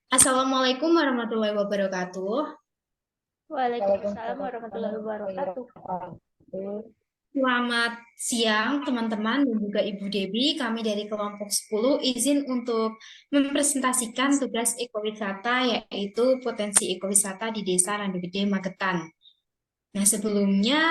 Assalamualaikum warahmatullahi wabarakatuh. Waalaikumsalam warahmatullahi wabarakatuh. Selamat siang teman-teman dan juga Ibu Debi. Kami dari kelompok 10 izin untuk mempresentasikan tugas ekowisata yaitu potensi ekowisata di Desa Randu Gede, Magetan. Nah, sebelumnya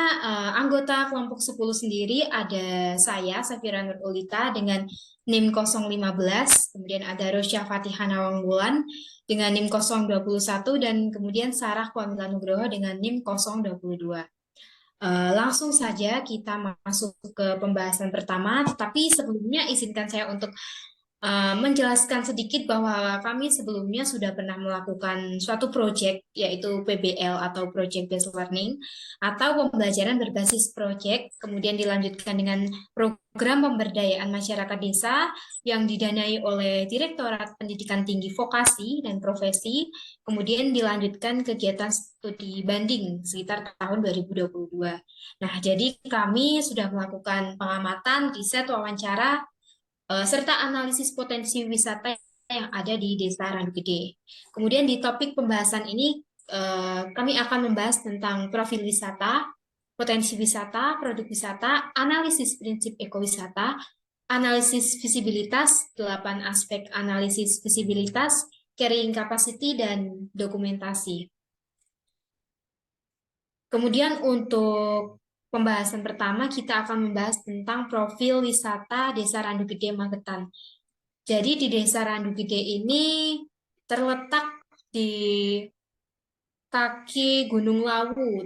anggota kelompok 10 sendiri ada saya, Safira Nurulita dengan NIM 015, kemudian ada Rosya Fatihah Nawangwulan dengan NIM 021, dan kemudian Sarah Kwamila Nugroho dengan NIM 022. Langsung saja kita masuk ke pembahasan pertama, tetapi sebelumnya izinkan saya untuk menjelaskan sedikit bahwa kami sebelumnya sudah pernah melakukan suatu proyek yaitu PBL atau Project Based Learning atau pembelajaran berbasis proyek, kemudian dilanjutkan dengan program pemberdayaan masyarakat desa yang didanai oleh Direktorat Pendidikan Tinggi Vokasi dan Profesi, kemudian dilanjutkan kegiatan studi banding sekitar tahun 2022. Nah, jadi kami sudah melakukan pengamatan, riset, wawancara serta analisis potensi wisata yang ada di Desa Randu Gede. Kemudian di topik pembahasan ini kami akan membahas tentang profil wisata, potensi wisata, produk wisata, analisis prinsip ekowisata, analisis visibilitas, 8 aspek analisis visibilitas, carrying capacity, dan dokumentasi. Kemudian untuk pembahasan pertama kita akan membahas tentang profil wisata Desa Randu Gede, Magetan. Jadi di Desa Randu Gede ini terletak di kaki Gunung Lawu,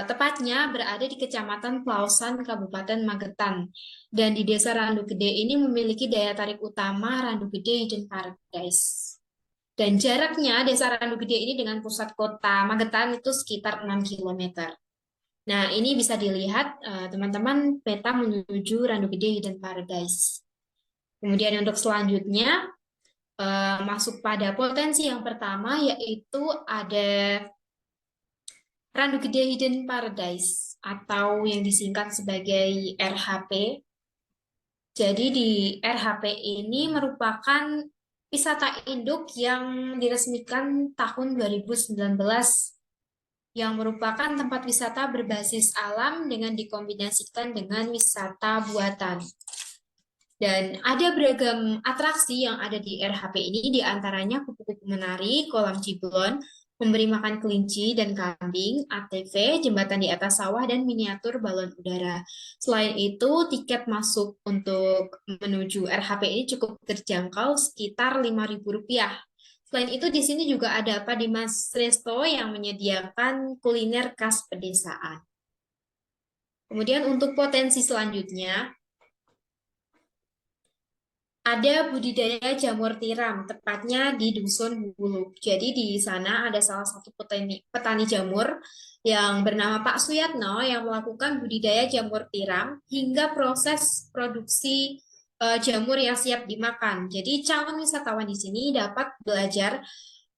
tepatnya berada di Kecamatan Plausan, Kabupaten Magetan. Dan di Desa Randu Gede ini memiliki daya tarik utama Randu Gede Hidden Paradise. Dan jaraknya Desa Randu Gede ini dengan pusat kota Magetan itu sekitar 6 kilometer. Nah, ini bisa dilihat teman-teman peta menuju Randu Gede Hidden Paradise. Kemudian untuk selanjutnya masuk pada potensi yang pertama yaitu ada Randu Gede Hidden Paradise atau yang disingkat sebagai RHP. Jadi di RHP ini merupakan wisata induk yang diresmikan tahun 2019 yang merupakan tempat wisata berbasis alam dengan dikombinasikan dengan wisata buatan. Dan ada beragam atraksi yang ada di RHP ini, diantaranya kupu-kupu menari, kolam ciblon, memberi makan kelinci dan kambing, ATV, jembatan di atas sawah, dan miniatur balon udara. Selain itu, tiket masuk untuk menuju RHP ini cukup terjangkau, sekitar Rp5.000. Selain itu, di sini juga ada Padimas Resto yang menyediakan kuliner khas pedesaan. Kemudian untuk potensi selanjutnya, ada budidaya jamur tiram, tepatnya di Dusun Buluk. Jadi di sana ada salah satu petani jamur yang bernama Pak Suyatno yang melakukan budidaya jamur tiram hingga proses produksi jamur yang siap dimakan. Jadi calon wisatawan di sini dapat belajar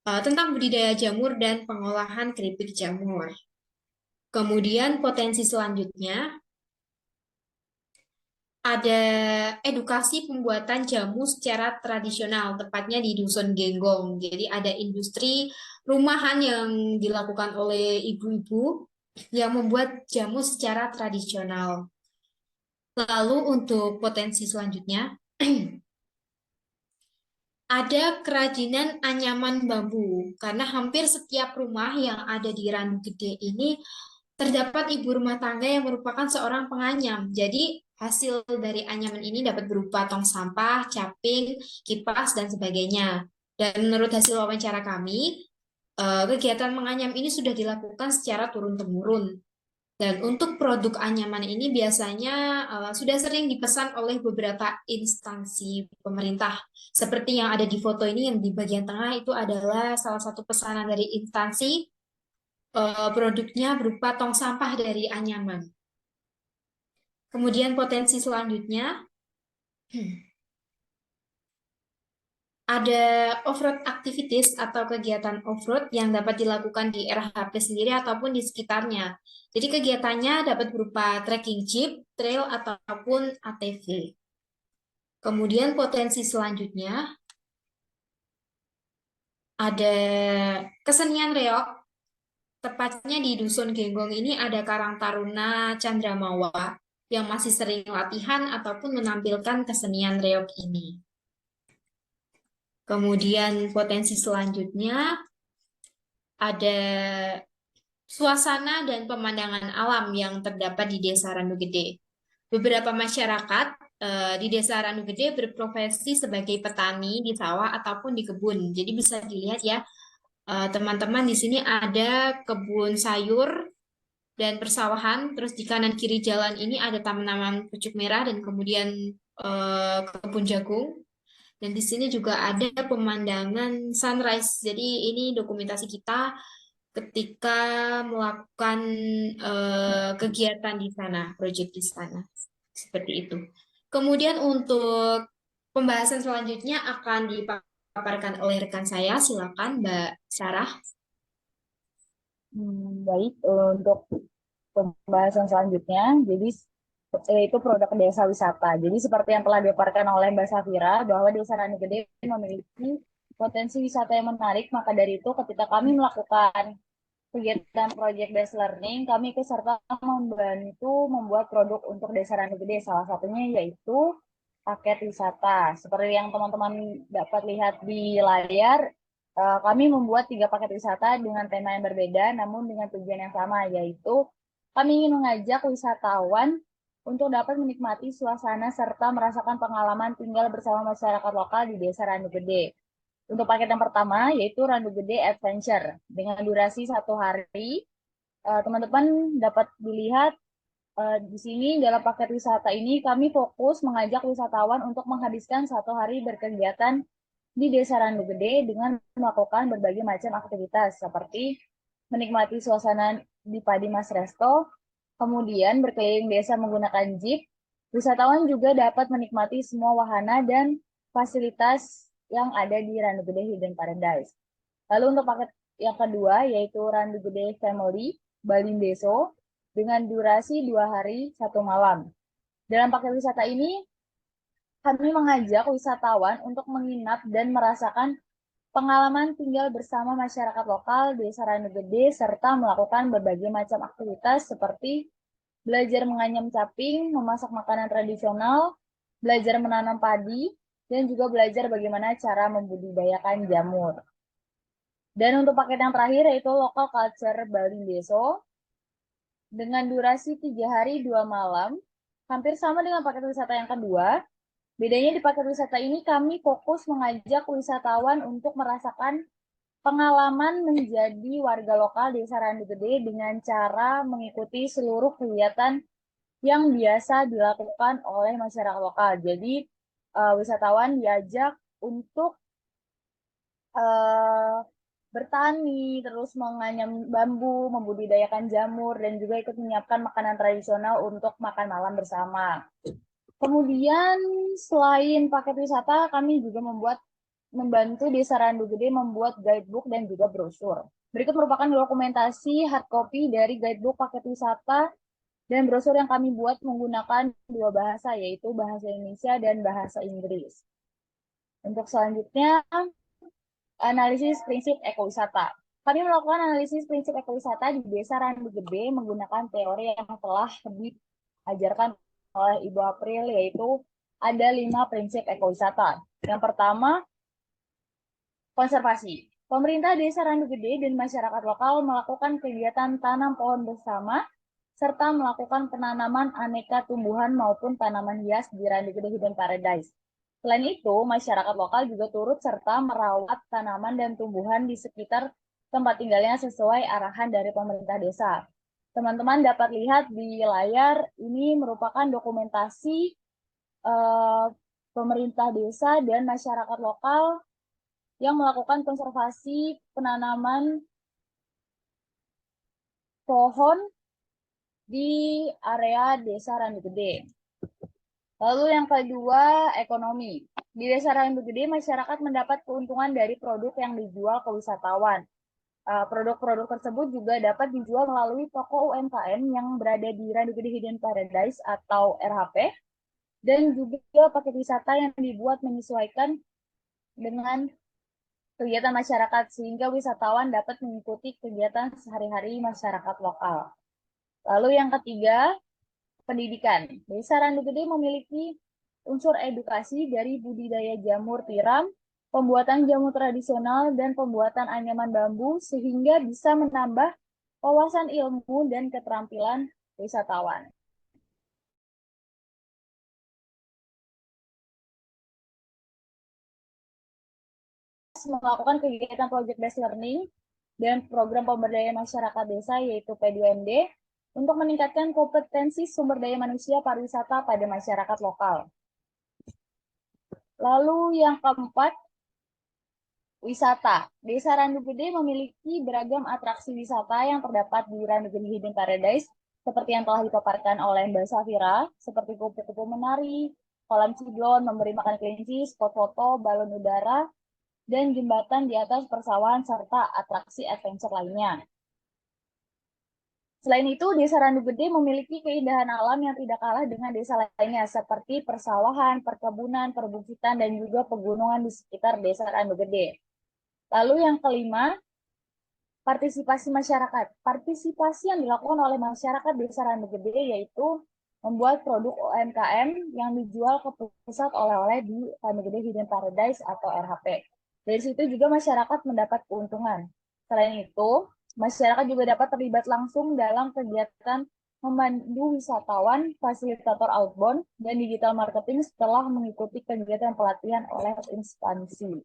tentang budidaya jamur dan pengolahan keripik jamur. Kemudian potensi selanjutnya ada edukasi pembuatan jamu secara tradisional, tepatnya di Dusun Genggong. Jadi ada industri rumahan yang dilakukan oleh ibu-ibu yang membuat jamu secara tradisional. Lalu untuk potensi selanjutnya, ada kerajinan anyaman bambu, karena hampir setiap rumah yang ada di Randu Gede ini terdapat ibu rumah tangga yang merupakan seorang penganyam. Jadi hasil dari anyaman ini dapat berupa tong sampah, caping, kipas, dan sebagainya. Dan menurut hasil wawancara kami, kegiatan menganyam ini sudah dilakukan secara turun-temurun. Dan untuk produk anyaman ini biasanya sudah sering dipesan oleh beberapa instansi pemerintah. Seperti yang ada di foto ini, yang di bagian tengah itu adalah salah satu pesanan dari instansi, produknya berupa tong sampah dari anyaman. Kemudian potensi selanjutnya, ada off-road activities atau kegiatan off-road yang dapat dilakukan di RHP sendiri ataupun di sekitarnya. Jadi kegiatannya dapat berupa trekking jeep, trail, ataupun ATV. Kemudian potensi selanjutnya, ada kesenian reok, tepatnya di Dusun Genggong ini ada Karang Taruna Candramawa yang masih sering latihan ataupun menampilkan kesenian reok ini. Kemudian potensi selanjutnya ada suasana dan pemandangan alam yang terdapat di Desa Randu Gede. Beberapa masyarakat di Desa Randu Gede berprofesi sebagai petani di sawah ataupun di kebun. Jadi bisa dilihat ya, teman-teman di sini ada kebun sayur dan persawahan. Terus di kanan kiri jalan ini ada tanaman pucuk merah dan kemudian kebun jagung. Dan di sini juga ada pemandangan sunrise. Jadi ini dokumentasi kita ketika melakukan kegiatan di sana, proyek di sana. Seperti itu. Kemudian untuk pembahasan selanjutnya akan dipaparkan oleh rekan saya. Silakan Mbak Sarah. Baik, untuk pembahasan selanjutnya, jadi yaitu produk desa wisata. Jadi seperti yang telah dipaparkan oleh Mbak Safira, bahwa Desa Randu Gede memiliki potensi wisata yang menarik, maka dari itu ketika kami melakukan kegiatan Project Based Learning, kami ikut serta membantu membuat produk untuk Desa Randu Gede. Salah satunya yaitu paket wisata. Seperti yang teman-teman dapat lihat di layar, kami membuat 3 paket wisata dengan tema yang berbeda, namun dengan tujuan yang sama, yaitu kami ingin mengajak wisatawan untuk dapat menikmati suasana serta merasakan pengalaman tinggal bersama masyarakat lokal di Desa Randu Gede. Untuk paket yang pertama, yaitu Randu Gede Adventure. Dengan durasi 1 hari, teman-teman dapat dilihat di sini dalam paket wisata ini kami fokus mengajak wisatawan untuk menghabiskan 1 hari berkegiatan di Desa Randu Gede dengan melakukan berbagai macam aktivitas seperti menikmati suasana di Padi Mas Resto, kemudian berkeliling desa menggunakan jeep. Wisatawan juga dapat menikmati semua wahana dan fasilitas yang ada di Randu Gede Hidden Paradise. Lalu untuk paket yang kedua yaitu Randu Gede Family Bali Deso dengan durasi 2 hari 1 malam. Dalam paket wisata ini kami mengajak wisatawan untuk menginap dan merasakan pengalaman tinggal bersama masyarakat lokal Desa Randu Gede serta melakukan berbagai macam aktivitas seperti belajar menganyam caping, memasak makanan tradisional, belajar menanam padi, dan juga belajar bagaimana cara membudidayakan jamur. Dan untuk paket yang terakhir yaitu Local Culture Bali Deso dengan durasi 3 hari 2 malam, hampir sama dengan paket wisata yang kedua. Bedanya di paket wisata ini kami fokus mengajak wisatawan untuk merasakan pengalaman menjadi warga lokal Desa Randu Gede dengan cara mengikuti seluruh kegiatan yang biasa dilakukan oleh masyarakat lokal. Jadi wisatawan diajak untuk bertani, terus menganyam bambu, membudidayakan jamur, dan juga ikut menyiapkan makanan tradisional untuk makan malam bersama. Kemudian selain paket wisata, kami juga membantu Desa Randu Gede membuat guidebook dan juga brosur. Berikut merupakan dokumentasi hard copy dari guidebook paket wisata dan brosur yang kami buat menggunakan 2 bahasa, yaitu bahasa Indonesia dan bahasa Inggris. Untuk selanjutnya, analisis prinsip ekowisata. Kami melakukan analisis prinsip ekowisata di Desa Randu Gede menggunakan teori yang telah diajarkan oleh Ibu April, yaitu ada 5 prinsip ekowisata. Yang pertama, konservasi. Pemerintah Desa Randu Gede dan masyarakat lokal melakukan kegiatan tanam pohon bersama serta melakukan penanaman aneka tumbuhan maupun tanaman hias di Randu Gede Hidden Paradise. Selain itu, masyarakat lokal juga turut serta merawat tanaman dan tumbuhan di sekitar tempat tinggalnya sesuai arahan dari pemerintah desa. Teman-teman dapat lihat di layar, ini merupakan dokumentasi pemerintah desa dan masyarakat lokal yang melakukan konservasi penanaman pohon di area Desa Randu Gede. Lalu yang kedua, ekonomi. Di Desa Randu Gede, masyarakat mendapat keuntungan dari produk yang dijual ke wisatawan. Produk-produk tersebut juga dapat dijual melalui toko UMKM yang berada di Randu Gede Hidden Paradise atau RHP, dan juga paket wisata yang dibuat menyesuaikan dengan kegiatan masyarakat sehingga wisatawan dapat mengikuti kegiatan sehari-hari masyarakat lokal. Lalu yang ketiga, pendidikan. Desa Randu Gede memiliki unsur edukasi dari budidaya jamur tiram, pembuatan jamu tradisional, dan pembuatan anyaman bambu sehingga bisa menambah wawasan ilmu dan keterampilan wisatawan. Melakukan kegiatan project based learning dan program pemberdayaan masyarakat desa yaitu P2MD untuk meningkatkan kompetensi sumber daya manusia pariwisata pada masyarakat lokal. Lalu yang keempat, wisata. Desa Randu Gede memiliki beragam atraksi wisata yang terdapat di Randu Gede Hidden Paradise seperti yang telah dipaparkan oleh Mbak Safira, seperti kupu-kupu menari, kolam ciblon, memberi makan kelinci, spot foto, balon udara, dan jembatan di atas persawahan serta atraksi adventure lainnya. Selain itu, Desa Randu Gede memiliki keindahan alam yang tidak kalah dengan desa lainnya seperti persawahan, perkebunan, perbukitan, dan juga pegunungan di sekitar Desa Randu Gede. Lalu yang kelima, partisipasi masyarakat. Partisipasi yang dilakukan oleh masyarakat Desa Randu Gede yaitu membuat produk UMKM yang dijual ke pusat oleh-oleh di Randu Gede Hidden Paradise atau RHP. Dari situ juga masyarakat mendapat keuntungan. Selain itu, masyarakat juga dapat terlibat langsung dalam kegiatan memandu wisatawan, fasilitator outbound, dan digital marketing setelah mengikuti kegiatan pelatihan oleh instansi.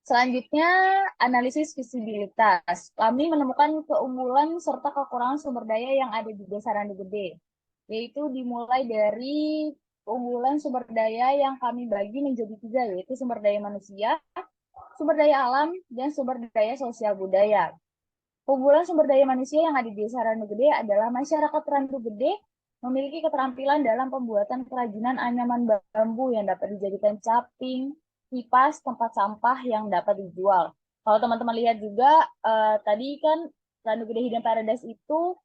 Selanjutnya, analisis visibilitas. Kami menemukan keunggulan serta kekurangan sumber daya yang ada di Desa Randu Gede, yaitu dimulai dari keunggulan sumber daya yang kami bagi menjadi 3, yaitu sumber daya manusia, sumber daya alam, dan sumber daya sosial budaya. Keunggulan sumber daya manusia yang ada di Desa Randu Gede adalah masyarakat Randu Gede memiliki keterampilan dalam pembuatan kerajinan anyaman bambu yang dapat dijadikan caping, kipas, tempat sampah yang dapat dijual. Kalau teman-teman lihat juga, tadi kan Randu Gede Hidden Paradise itu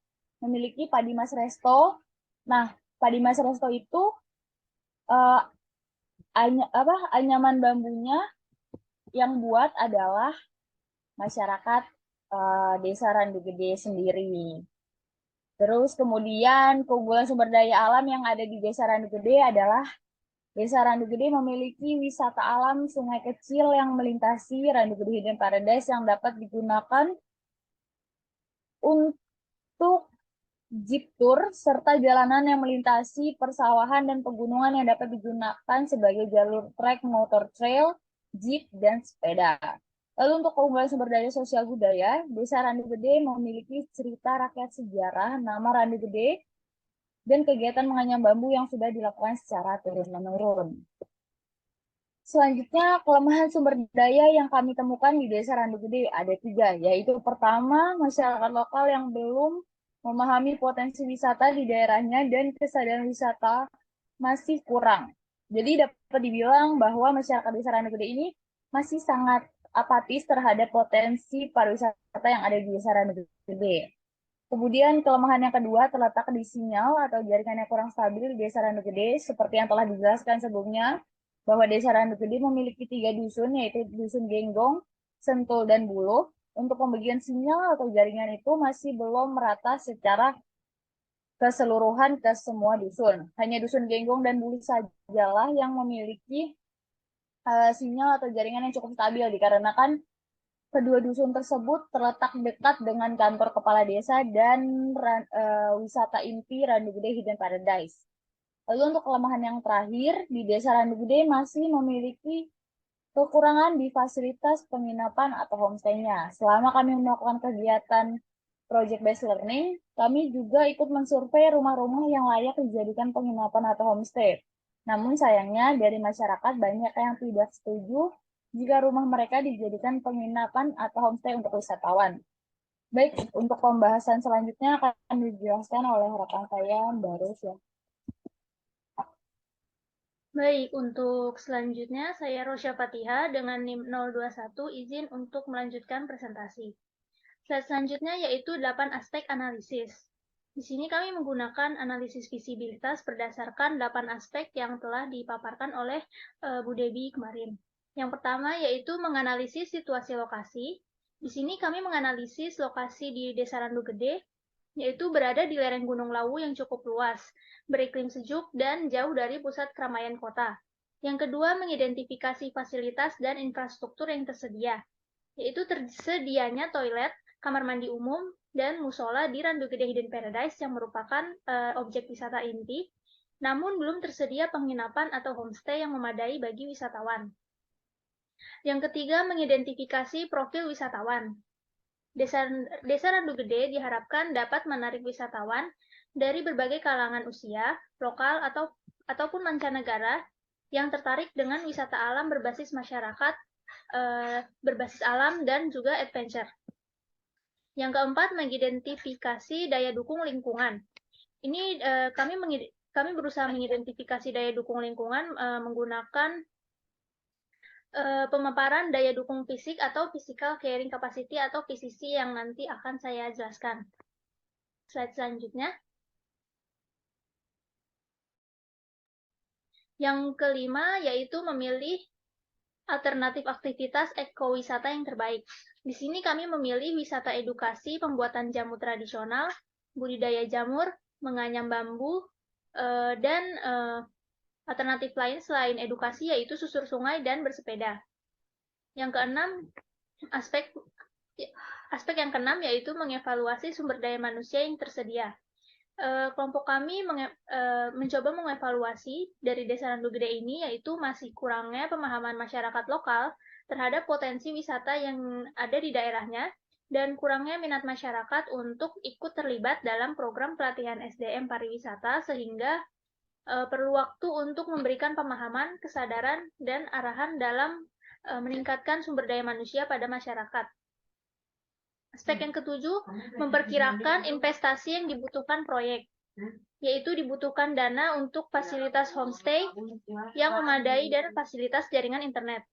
memiliki Padimas Resto. Nah, Padimas Resto itu uh, anyaman bambunya yang buat adalah masyarakat Desa Randu Gede sendiri. Terus kemudian keunggulan sumber daya alam yang ada di Desa Randu Gede adalah Desa Randu Gede memiliki wisata alam sungai kecil yang melintasi Randu Gede Hidden Paradise yang dapat digunakan untuk jeep tour serta jalanan yang melintasi persawahan dan pegunungan yang dapat digunakan sebagai jalur trek, motor trail, jeep, dan sepeda. Lalu untuk keunggulan sumber daya sosial budaya, Desa Randu Gede memiliki cerita rakyat sejarah nama Randu Gede dan kegiatan menganyam bambu yang sudah dilakukan secara turun-menurun. Selanjutnya, kelemahan sumber daya yang kami temukan di Desa Randu Gede ada 3, yaitu pertama, masyarakat lokal yang belum memahami potensi wisata di daerahnya dan kesadaran wisata masih kurang. Jadi dapat dibilang bahwa masyarakat Desa Randu Gede ini masih sangat apatis terhadap potensi pariwisata yang ada di Desa Randu Gede. Kemudian kelemahan yang kedua terletak di sinyal atau jaringan yang kurang stabil di Desa Randu Gede, seperti yang telah dijelaskan sebelumnya, bahwa Desa Randu Gede memiliki 3 dusun, yaitu Dusun Genggong, Sentul, dan Buluh. Untuk pembagian sinyal atau jaringan itu masih belum merata secara keseluruhan ke semua dusun. Hanya Dusun Genggong dan Buluh sajalah yang memiliki sinyal atau jaringan yang cukup stabil, dikarenakan kedua dusun tersebut terletak dekat dengan kantor kepala desa dan wisata inti Randu Gede Hidden Paradise. Lalu untuk kelemahan yang terakhir, di Desa Randu Gede masih memiliki kekurangan di fasilitas penginapan atau homestay-nya. Selama kami melakukan kegiatan project based learning, kami juga ikut mensurvei rumah-rumah yang layak dijadikan penginapan atau homestay. Namun sayangnya dari masyarakat banyak yang tidak setuju jika rumah mereka dijadikan penginapan atau homestay untuk wisatawan. Baik, untuk pembahasan selanjutnya akan dijelaskan oleh rekan saya, Mbak Rus ya. Baik, untuk selanjutnya saya Rosya Fatiha dengan NIM 021 izin untuk melanjutkan presentasi. Slide selanjutnya yaitu 8 aspek analisis. Di sini kami menggunakan analisis visibilitas berdasarkan 8 aspek yang telah dipaparkan oleh Bu Debbie kemarin. Yang pertama yaitu menganalisis situasi lokasi. Di sini kami menganalisis lokasi di Desa Randu Gede, yaitu berada di lereng Gunung Lawu yang cukup luas, beriklim sejuk, dan jauh dari pusat keramaian kota. Yang kedua, mengidentifikasi fasilitas dan infrastruktur yang tersedia, yaitu tersedianya toilet, kamar mandi umum, dan musola di Randu Gede Hidden Paradise yang merupakan objek wisata inti, namun belum tersedia penginapan atau homestay yang memadai bagi wisatawan. Yang ketiga, mengidentifikasi profil wisatawan. Desa Randu Gede diharapkan dapat menarik wisatawan dari berbagai kalangan usia, lokal ataupun mancanegara yang tertarik dengan wisata alam berbasis masyarakat, berbasis alam dan juga adventure. Yang keempat, mengidentifikasi daya dukung lingkungan. Ini kami berusaha mengidentifikasi daya dukung lingkungan menggunakan pemaparan daya dukung fisik atau physical carrying capacity atau PCC yang nanti akan saya jelaskan. Slide selanjutnya. Yang kelima yaitu memilih alternatif aktivitas ekowisata yang terbaik. Di sini kami memilih wisata edukasi pembuatan jamu tradisional, budidaya jamur, menganyam bambu, dan alternatif lain selain edukasi yaitu susur sungai dan bersepeda. Yang keenam, aspek yang keenam yaitu mengevaluasi sumber daya manusia yang tersedia. Kelompok kami mencoba mengevaluasi dari Desa Randu Gede ini yaitu masih kurangnya pemahaman masyarakat lokal terhadap potensi wisata yang ada di daerahnya dan kurangnya minat masyarakat untuk ikut terlibat dalam program pelatihan SDM pariwisata sehingga perlu waktu untuk memberikan pemahaman, kesadaran, dan arahan dalam meningkatkan sumber daya manusia pada masyarakat. Aspek yang ketujuh, memperkirakan investasi yang dibutuhkan proyek, yaitu dibutuhkan dana untuk fasilitas homestay yang memadai dan fasilitas jaringan internet.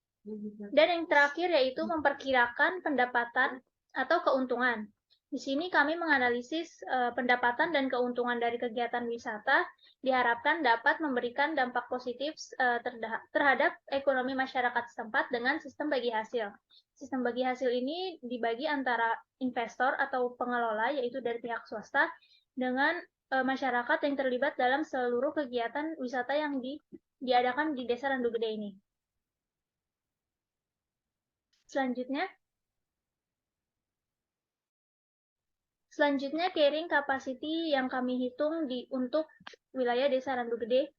Dan yang terakhir yaitu memperkirakan pendapatan atau keuntungan. Di sini kami menganalisis pendapatan dan keuntungan dari kegiatan wisata diharapkan dapat memberikan dampak positif terhadap ekonomi masyarakat setempat dengan sistem bagi hasil. Sistem bagi hasil ini dibagi antara investor atau pengelola, yaitu dari pihak swasta, dengan masyarakat yang terlibat dalam seluruh kegiatan wisata yang diadakan di Desa Randu Gede ini. Selanjutnya carrying capacity yang kami hitung untuk wilayah Desa Randu Gede.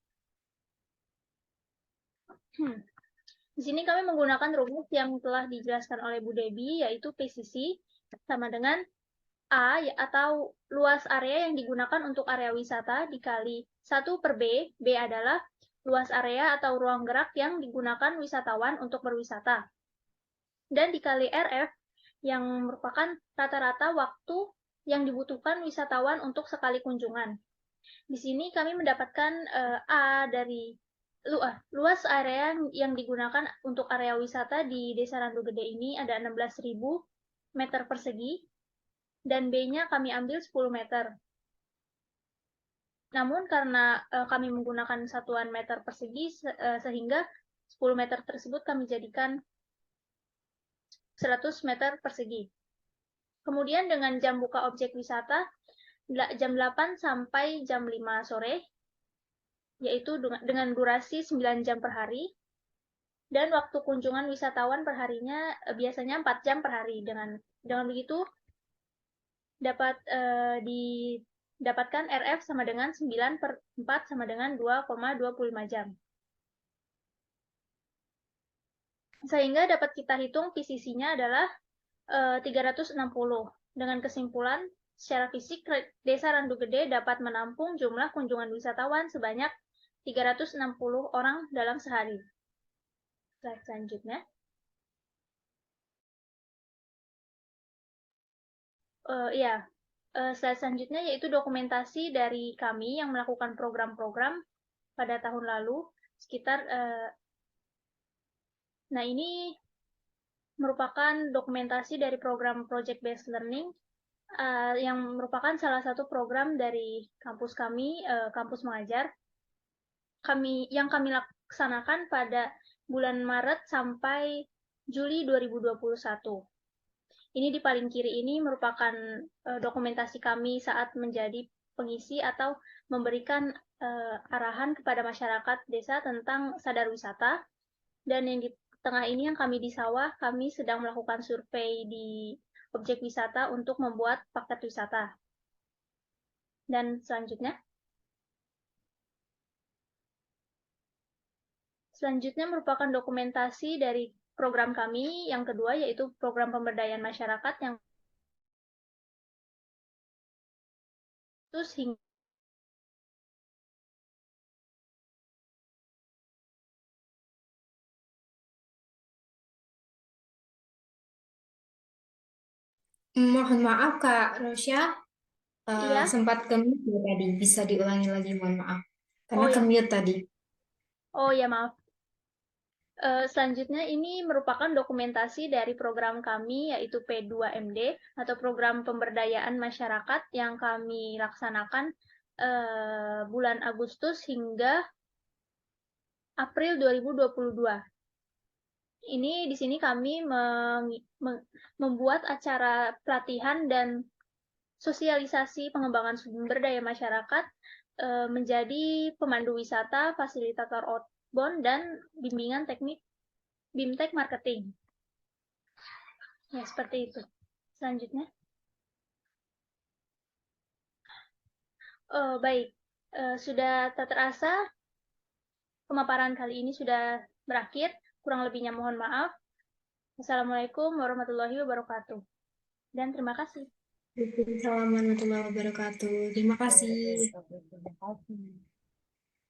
Di sini kami menggunakan rumus yang telah dijelaskan oleh Bu Debbie, yaitu PCC sama dengan A atau luas area yang digunakan untuk area wisata dikali 1 per B. B adalah luas area atau ruang gerak yang digunakan wisatawan untuk berwisata. Dan dikali RF yang merupakan rata-rata waktu yang dibutuhkan wisatawan untuk sekali kunjungan. Di sini kami mendapatkan A dari luas area yang digunakan untuk area wisata di Desa Randu Gede ini ada 16.000 meter persegi, dan B-nya kami ambil 10 meter. Namun karena kami menggunakan satuan meter persegi, sehingga 10 meter tersebut kami jadikan 100 meter persegi. Kemudian dengan jam buka objek wisata, jam 8 sampai jam 5 sore, yaitu dengan durasi 9 jam per hari, dan waktu kunjungan wisatawan per harinya biasanya 4 jam per hari. Dengan begitu, dapat didapatkan RF sama dengan 9 per 4 sama dengan 2,25 jam. Sehingga dapat kita hitung PCC-nya adalah 360. Dengan kesimpulan, secara fisik, Desa Randu Gede dapat menampung jumlah kunjungan wisatawan sebanyak 360 orang dalam sehari. Slide selanjutnya. Slide selanjutnya yaitu dokumentasi dari kami yang melakukan program-program pada tahun lalu sekitar. Nah, ini merupakan dokumentasi dari program Project Based Learning yang merupakan salah satu program dari kampus kami, kampus mengajar. Yang kami laksanakan pada bulan Maret sampai Juli 2021. Ini di paling kiri ini merupakan dokumentasi kami saat menjadi pengisi atau memberikan arahan kepada masyarakat desa tentang sadar wisata. Dan yang di tengah ini yang kami di sawah, kami sedang melakukan survei di objek wisata untuk membuat paket wisata. Dan selanjutnya merupakan dokumentasi dari program kami yang kedua, yaitu program pemberdayaan masyarakat yang terus hingga Mohon maaf Kak Rosya, iya. sempat ke-mute ya tadi. Bisa diulangi lagi, mohon maaf. Karena Oh ya, ke-mute tadi. oh ya maaf. Selanjutnya ini merupakan dokumentasi dari program kami yaitu P2MD atau program pemberdayaan masyarakat yang kami laksanakan bulan Agustus hingga April 2022. Ini di sini kami membuat acara pelatihan dan sosialisasi pengembangan sumber daya masyarakat menjadi pemandu wisata, fasilitator outbound, dan bimbingan teknik BIMTEK marketing. Ya, seperti itu. Selanjutnya. Baik, sudah tak terasa pemaparan kali ini sudah berakhir. Kurang lebihnya mohon maaf. Assalamualaikum warahmatullahi wabarakatuh. Dan terima kasih. Waalaikumsalam warahmatullahi wabarakatuh. Terima kasih. Terima kasih.